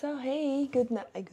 So, hey, good night.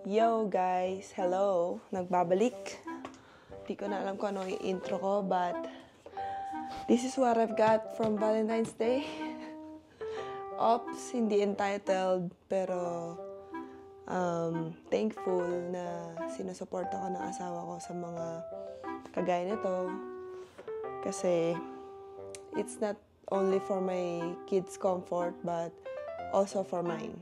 Yo, guys. Hello. Nagbabalik. Di ko na alam kung ano yung intro ko, but this is what I've got from Valentine's Day. Ops, hindi entitled, pero thankful na sinusuporta ko ng asawa ko sa mga kagaya nito. Kasi it's not only for my kids' comfort, but also for mine.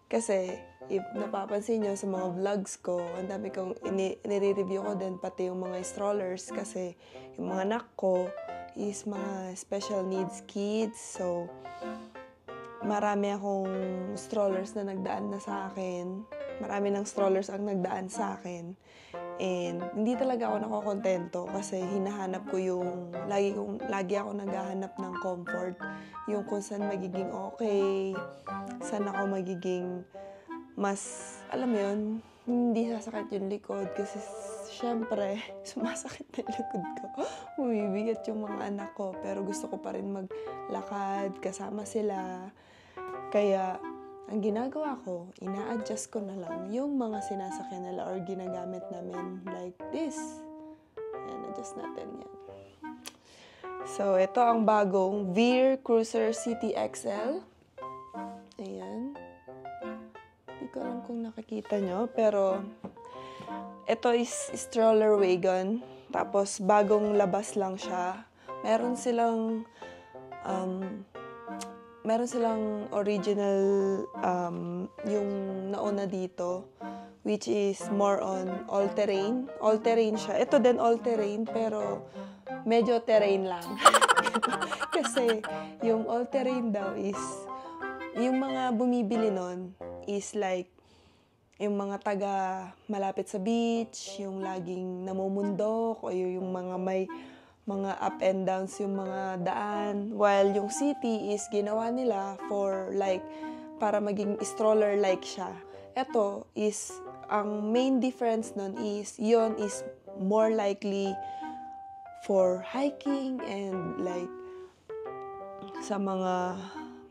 Kasi if napapansin nyo sa mga vlogs ko, ang dami kong nire-review ko din pati yung mga strollers kasi yung mga anak ko is mga special needs kids. So, marami akong strollers na nagdaan na sa akin. Marami ng strollers ang nagdaan sa akin. And hindi talaga ako nakokontento kasi hinahanap ko yung, lagi ako naghahanap ng comfort. Yung kung saan magiging okay, saan ako magiging mas, alam mo yun, hindi sasakit yung likod kasi syempre, sumasakit na yung likod ko. Bumibigat yung mga anak ko pero gusto ko pa rin maglakad, kasama sila. Kaya, ang ginagawa ko, ina-adjust ko na lang yung mga sinasakyan nila or ginagamit namin like this. Ayan, adjust natin yan. So, ito ang bagong Veer Cruiser City XL. Ayan. Hindi ko alam kung nakikita nyo, pero ito is stroller wagon. Tapos, bagong labas lang siya. Meron silang original, yung nauna dito, which is more on all-terrain. All-terrain siya. Ito din all-terrain, pero medyo terrain lang. Kasi yung all-terrain daw is, yung mga bumibili nun is like, yung mga taga malapit sa beach, yung laging namumundok, o yung mga may mga up and downs yung mga daan. While yung city is ginawa nila for like, para maging stroller-like siya. Ito is, ang main difference nun is, yon is more likely for hiking and like, sa mga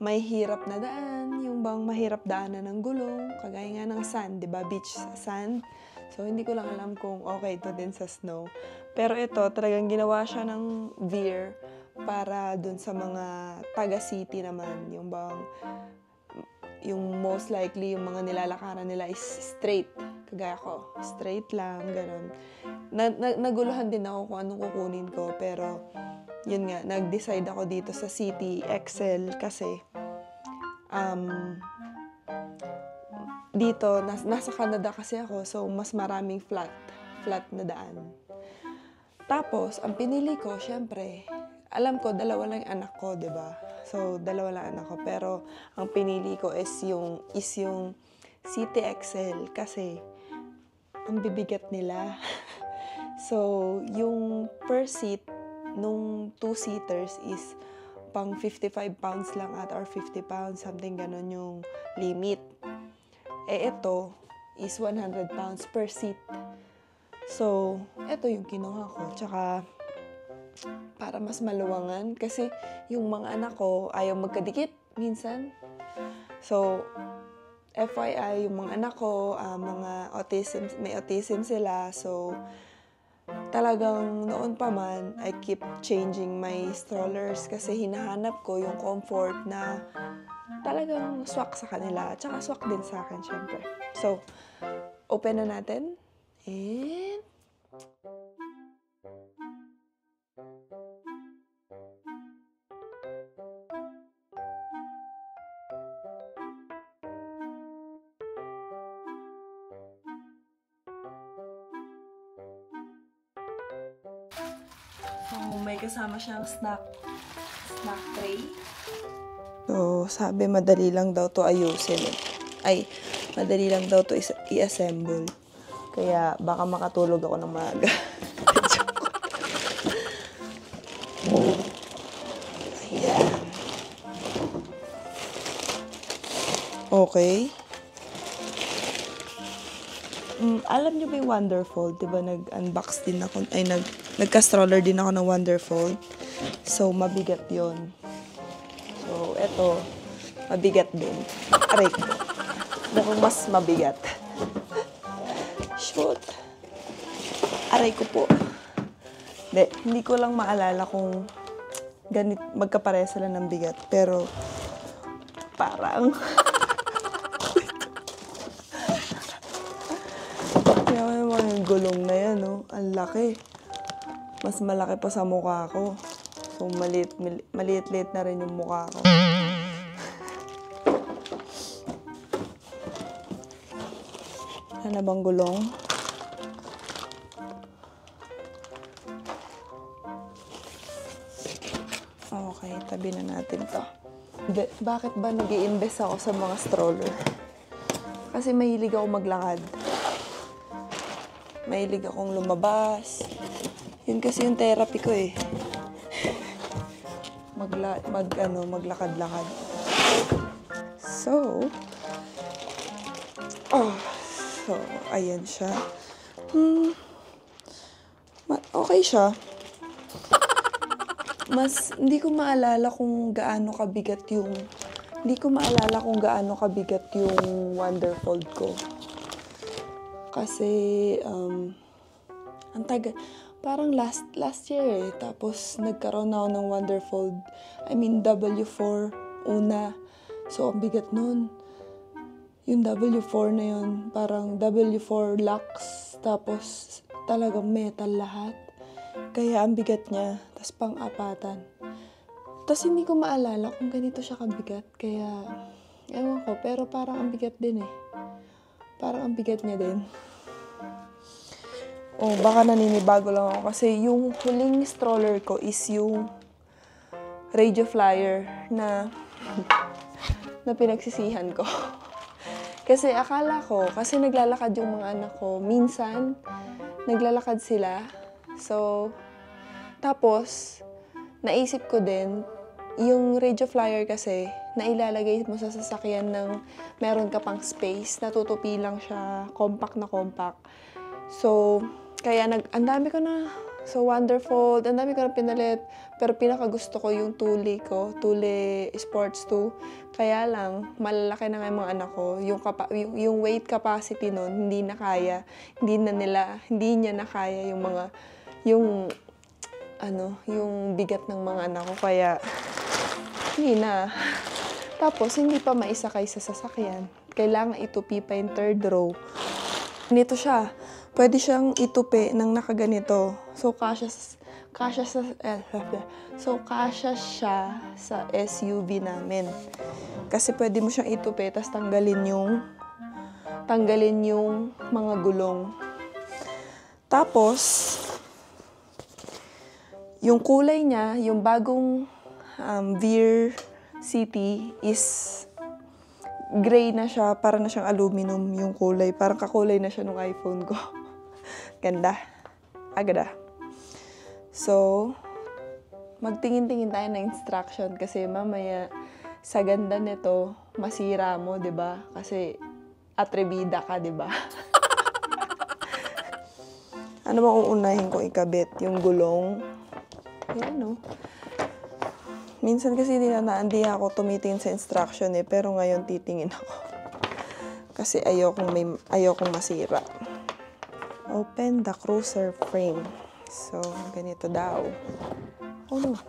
may hirap na daan, yung bang mahirap daanan ng gulong, kagaya nga ng sand, di ba? Beach sand. So, hindi ko lang alam kung okay ito din sa snow. Pero ito, talagang ginawa siya ng Veer para dun sa mga taga-city naman. Yung bang, yung most likely, yung mga nilalakaran nila is straight. Kagaya ko, straight lang, ganun. Naguluhan din ako kung anong kukunin ko. Pero, yun nga, nag-decide ako dito sa City XL kasi, dito, nasa Canada kasi ako, so mas maraming flat na daan. Tapos, ang pinili ko, syempre, alam ko, dalawa lang yung anak ko, diba? So, dalawa lang anak ko, pero ang pinili ko is yung City XL kasi ang bibigat nila. So, yung per seat, nung 2-seaters is pang 55 pounds lang at or 50 pounds, something ganon yung limit. Ito is 100 pounds per seat. So, ito yung kinuha ko. Tsaka, para mas maluwangan. Kasi, yung mga anak ko, ayaw magkadikit minsan. So, FYI, yung mga anak ko, may autism sila. So, talagang noon pa man, I keep changing my strollers kasi hinahanap ko yung comfort na talagang swak sa kanila. Tsaka swak din sa akin, syempre. So, open na natin. And so, may kasama siyang snack tray. So, sabi madali lang daw to ayusin. Ay, madali lang daw to i-assemble. Kaya baka makatulog ako ng maaga. Ayan. Okay. Alam niyo ba yung Wonderfold? Diba nag-unbox din ako, nagka-stroller din ako ng Wonderfold. So, mabigat yon. So, eto, mabigat din. Aray ko. Mukhang mas mabigat. Shoot. Aray ko po. Hindi ko lang maalala kung magkapare sila ng bigat. Pero, parang... Kaya naman yung gulong na yan, no? Ang laki. Mas malaki pa sa mukha ko. So, maliit-liit na rin yung mukha ko. Ano bang gulong? Okay, tabi na natin to. Bakit ba nag-i-invest ako sa mga stroller? Kasi mahilig ako maglakad. Mahilig akong lumabas. Yun kasi yung therapy ko eh. Maglakad-lakad. So, ayan siya. Okay siya. Hindi ko maalala kung gaano kabigat yung Wonderfold ko. Kasi, ang taga, parang last year eh. Tapos, nagkaroon ako ng Wonderfold. W4 una. So, ang bigat nun. Yung W4 na yun, parang W4 Lux. Tapos, talagang metal lahat. Kaya, ang bigat niya. Tapos, pang-apatan. Tapos, hindi ko maalala kung ganito siya kabigat. Kaya, ewan ko. Pero, parang ang bigat din eh. Parang ang bigat niya din. Baka naninibago lang ako. Kasi yung huling stroller ko is yung Radio Flyer na pinagsisihan ko. Kasi akala ko, kasi naglalakad yung mga anak ko. Minsan, naglalakad sila. So, tapos, naisip ko din, yung Radio Flyer kasi, nailalagay mo sa sasakyan ng meron ka pang space, natutupi lang siya, compact na compact. So, kaya ang dami ko na, so Wonderfold, ang dami ko na pinalit, pero pinakagusto ko yung Thule Sports 2. Kaya lang, malalaki na nga yung mga anak ko, yung weight capacity nun, hindi na kaya, hindi niya na kaya yung bigat ng mga anak ko, kaya, hindi na. Tapos, hindi pa maisakay sa sasakyan. Kailangan itupi pa yung third row. Nito siya. Pwede siyang itupi ng nakaganito. So, kasya siya sa SUV namin. Kasi pwede mo siyang itupi, tapos tanggalin yung mga gulong. Tapos, yung kulay niya, yung bagong Veer City is gray na siya, para na siyang aluminum yung kulay. Parang kakulay na siya ng iPhone ko. Ganda. Agada. So, magtingin-tingin tayo ng instruction kasi mamaya sa ganda nito, masira mo, 'di ba? Kasi atribida ka, 'di ba? Ano ba kung unahin kong ikabit? Yung gulong. Yan, no? Minsan kasi hindi ako tumitingin sa instruction eh, pero ngayon titingin ako. Kasi ayokong masira. Open the cruiser frame. So, ganito daw. Oh no.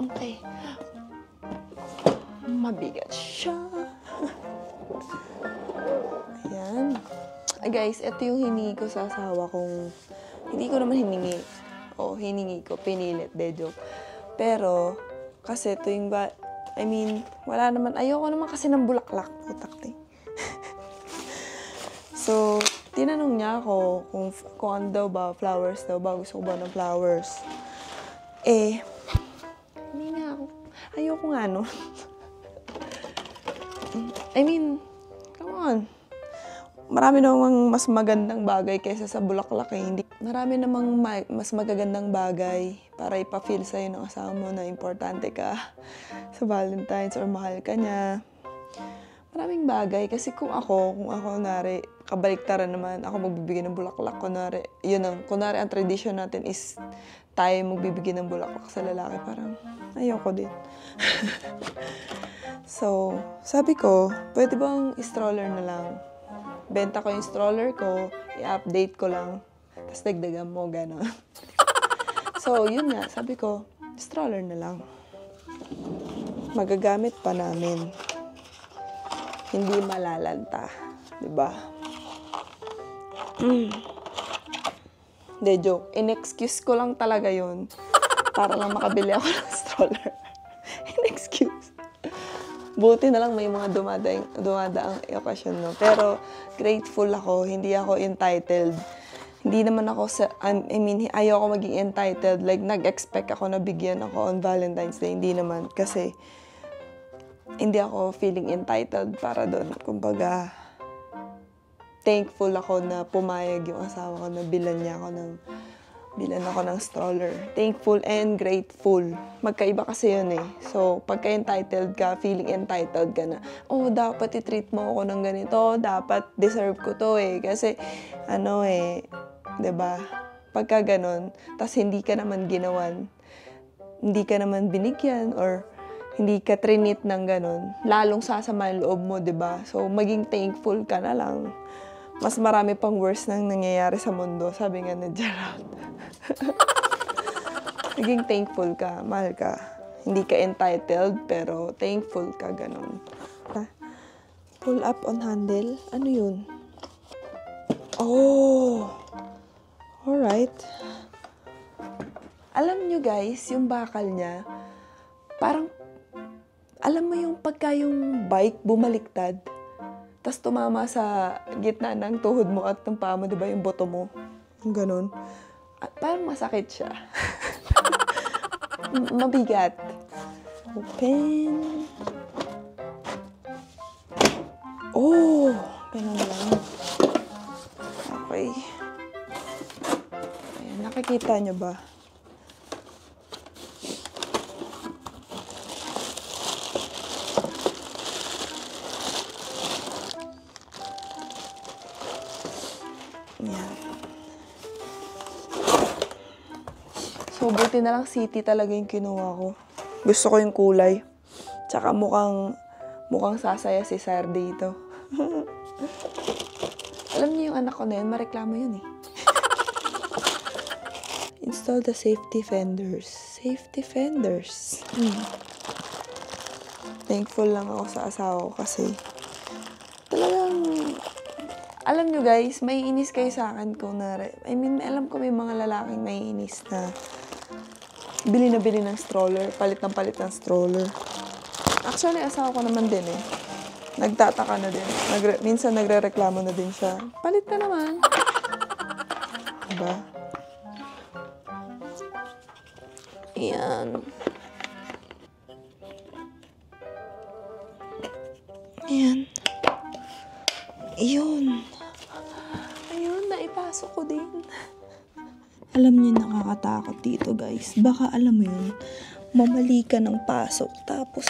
Okay. Mabigat siya. Ayan. Guys, ito yung hiningi ko sa asawa kong... Hindi ko naman hiningi. Hiningi ko. Pinilit. De joke. Pero, kasi tuwing wala naman. Ayoko naman kasi ng bulaklak. Putak. So, tinanong niya ako kung ano daw ba, flowers daw ba, gusto ko ba ng flowers. Hindi nga ako. Ayoko nga, no? Come on. Marami namang mas magandang bagay kaysa sa bulaklak eh. Marami namang mas magagandang bagay para ipa-feel sa'yo ng asawa mo na importante ka sa Valentine's or mahal ka niya. maraming bagay. Kasi kung ako, kunwari, kabaliktaran naman, ako magbibigay ng bulaklak, kunwari ang tradition natin is tayo magbibigay ng bulaklak sa lalaki, parang ayoko din. So, sabi ko, pwede bang stroller na lang? Benta ko yung stroller ko, i-update ko lang, tapos dagdagan mo, gano'n. So, yun nga, sabi ko, stroller na lang. Magagamit pa namin. Hindi malalanta, di ba? Hindi, joke. In-excuse ko lang talaga yun para lang makabili ako ng stroller. In-excuse. Buti na lang may mga dumadaang okasyon, no? Pero grateful ako, hindi ako entitled. Hindi naman ako ayoko maging entitled. Like, nag-expect ako na bigyan ako on Valentine's Day. Hindi naman. Kasi, hindi ako feeling entitled para doon. Kumbaga, thankful ako na pumayag yung asawa ko na bilan ako ng stroller. Thankful and grateful. Magkaiba kasi yun eh. So, pagka-entitled ka, feeling entitled ka na, oh, dapat i-treat mo ako ng ganito. Dapat deserve ko to eh. Kasi, diba? Pagka ganon, tas hindi ka naman ginawan, hindi ka naman binigyan, or hindi ka trinit ng ganon, lalong sasama ang loob mo, diba? So, maging thankful ka na lang. Mas marami pang worse nang nangyayari sa mundo, sabi nga na Gerald. Maging thankful ka, mahal ka. Hindi ka entitled, pero thankful ka, ganon. Pull up on handle? Ano yun? Oh! Alright. Alam nyo guys, yung bakal niya, parang, alam mo yung pagka yung bike bumaliktad, tas tumama sa gitna ng tuhod mo at ng paa mo, di ba, yung boto mo? Yung ganun. At parang masakit siya. Mabigat. Open. Oh! Ganun lang. Okay. Ayan, nakikita nyo ba? Ayan. So, buti na lang city talaga yung kinuha ko. Gusto ko yung kulay. Tsaka mukhang sasaya si Sir dito. Alam niyo yung anak ko na yun, mareklamo yun eh. Install the safety fenders. Safety fenders. Thankful lang ako sa asawa ko kasi talagang, alam nyo guys, may inis kayo sa akin kung alam ko may mga lalaking may inis na bili ng stroller, palit ng stroller. Actually, asawa ko naman din eh. Nagtataka na din. Minsan nagre-reklamo na din siya. Palit na naman. Diba? Ayan. Ayan. Ayun, naipasok ko din. Alam niyo, nakakatakot dito, guys. Baka, alam mo yun, mamali ka ng pasok. Tapos,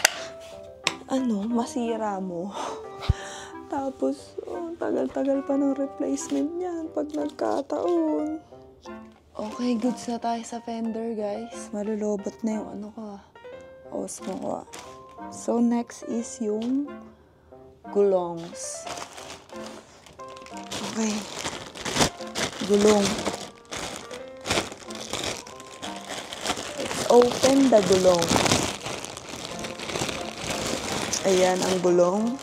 masira mo. Tapos, tagal-tagal pa ng replacement niyan pag nagkataon. Okay, goods na tayo sa fender, guys. Malulobot na yung osmo ko. So, next is yung gulongs. Okay. Gulong. Let's open the gulong. Ayan ang gulong.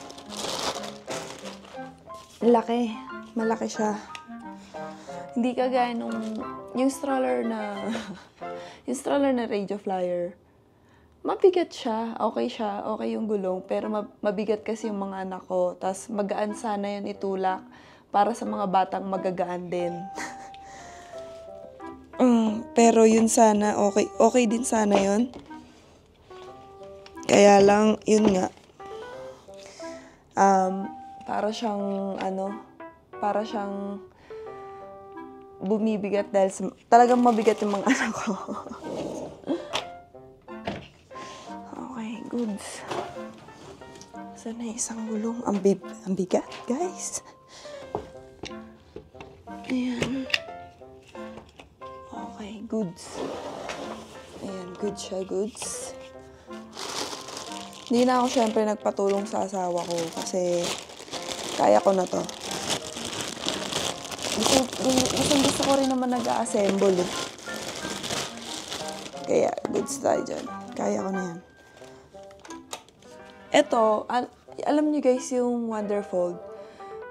Laki. Malaki siya. Hindi kagaya nung yung stroller na Radio Flyer. Mabigat siya. Okay yung gulong. Pero mabigat kasi yung mga anak ko. Tapos magaan sana yun itulak para sa mga batang magagaan din. Pero yun sana, okay din sana yun. Kaya lang, yun nga. Para siyang bumibigat dahil talagang mabigat yung mga anak ko. Okay, goods. Saan na isang gulong? Ang bigat, guys. Ayan. Okay, goods. Ayan, good siya, goods. Hindi na ako syempre nagpatulong sa asawa ko kasi kaya ko na to. Gusto ko rin naman nag-a-assemble eh. Kaya, goods tayo dyan. Kaya ko na yan. Ito, alam niyo guys yung Wonderfold.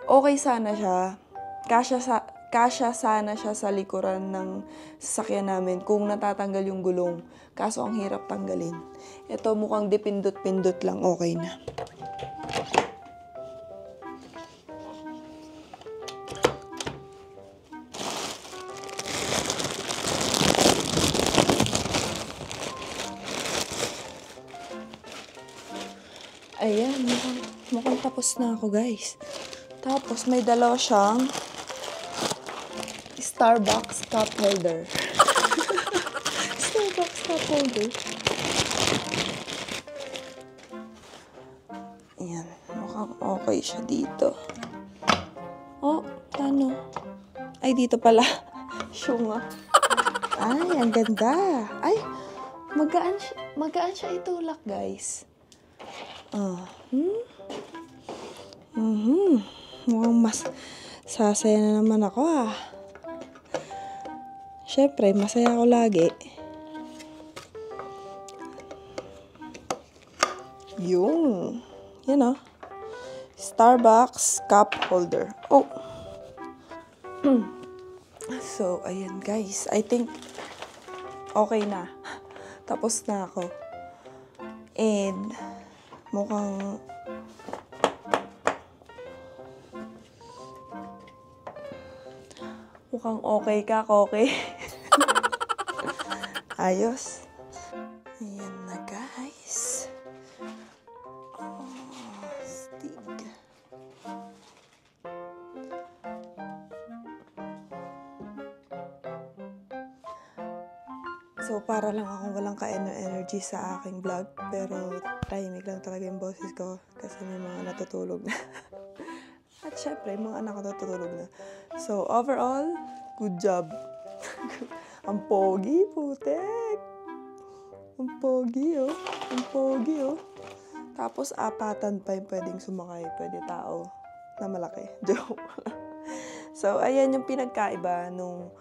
Okay sana siya. Kasya sana siya sa likuran ng sasakyan namin kung natatanggal yung gulong. Kaso ang hirap tanggalin. Ito mukhang dipindot-pindot lang, okay na. Ayan, mukhang tapos na ako, guys. Tapos, may dalawa siyang Starbucks cup holder. Starbucks cup holder. Ayan, mukhang okay siya dito. Oh, ano? Ay, dito pala. Syunga. Ay, ang ganda. Ay, magaan siya itulak, guys. Mukhang mas sasaya na naman ako Siyempre, masaya ako lagi. Yung, Starbucks cup holder. Oh. So, ayan guys. I think okay na. Tapos na ako. And mukhang okay ka, okay. Ayos. Ayan na, guys. Oh, stig. So, para lang akong walang ka-energy sa aking vlog. Pero, tahimik lang talaga yung boses ko. Kasi may mga natutulog na. At syempre, mga anak ko natutulog na. So, overall, good job. Ang pogi, putek. Ang pogi, oh. Ang pogi, oh. Tapos, apatan pa yung pwedeng sumakay. Pwede tao na malaki. Joke. So, ayan yung pinagkaiba nung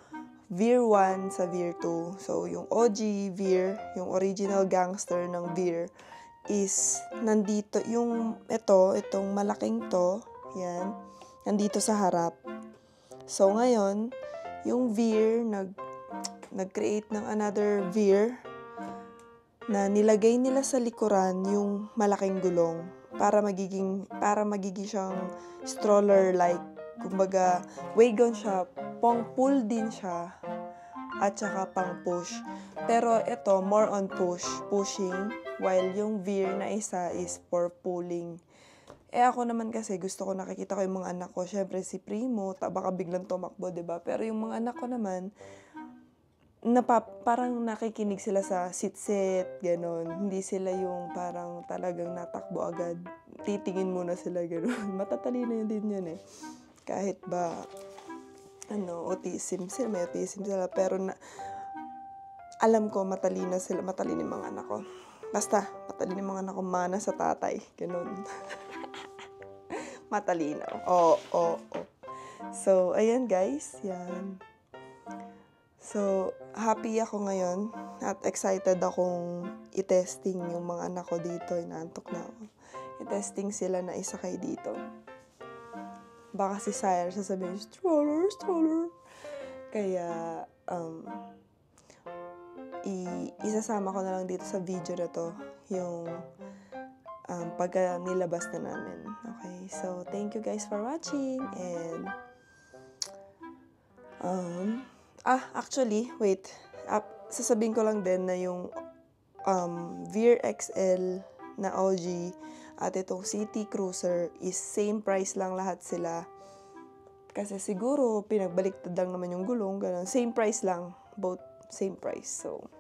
Veer 1 sa Veer 2. So, yung OG Veer, yung original gangster ng Veer, is nandito, itong malaking to, yan, nandito sa harap. So, ngayon, yung Veer, nag-create ng another Veer na nilagay nila sa likuran yung malaking gulong para magiging siyang stroller-like. Kumbaga, wagon siya, pang-pull din siya, at saka pang-push. Pero ito, more on pushing, while yung Veer na isa is for pulling. Ako naman kasi, gusto ko nakikita ko yung mga anak ko. Syempre, si Primo, baka biglang tumakbo, diba? Pero yung mga anak ko naman, parang nakikinig sila sa sit-sit, gano'n. Hindi sila yung parang talagang natakbo agad. Titingin muna sila, gano'n. Matatalino yun din yun eh. Kahit ba, autism sila, may autism sila. Pero alam ko, matalino yung mga anak ko. Basta, matalino yung mga anak ko, mana sa tatay, gano'n. Matalino. Oo. So, ayan guys. Yan. So, happy ako ngayon at excited akong i-testing yung mga anak ko dito. Inaantok na ako. I-testing sila na isakay dito. Baka si Sire sasabihin, stroller. Kaya, isasama ko na lang dito sa video na to yung pagka nilabas na namin. Okay, so thank you guys for watching and actually, wait. Sasabihin ko lang din na yung Veer XL na OG at itong City Cruiser is same price lang lahat sila. Kasi siguro pinagbaliktad lang naman yung gulong, ganun. Same price lang, both same price. So,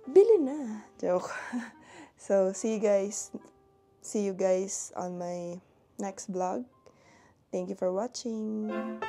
bili na. Joke. So, see you guys See you guys on my next vlog. Thank you for watching.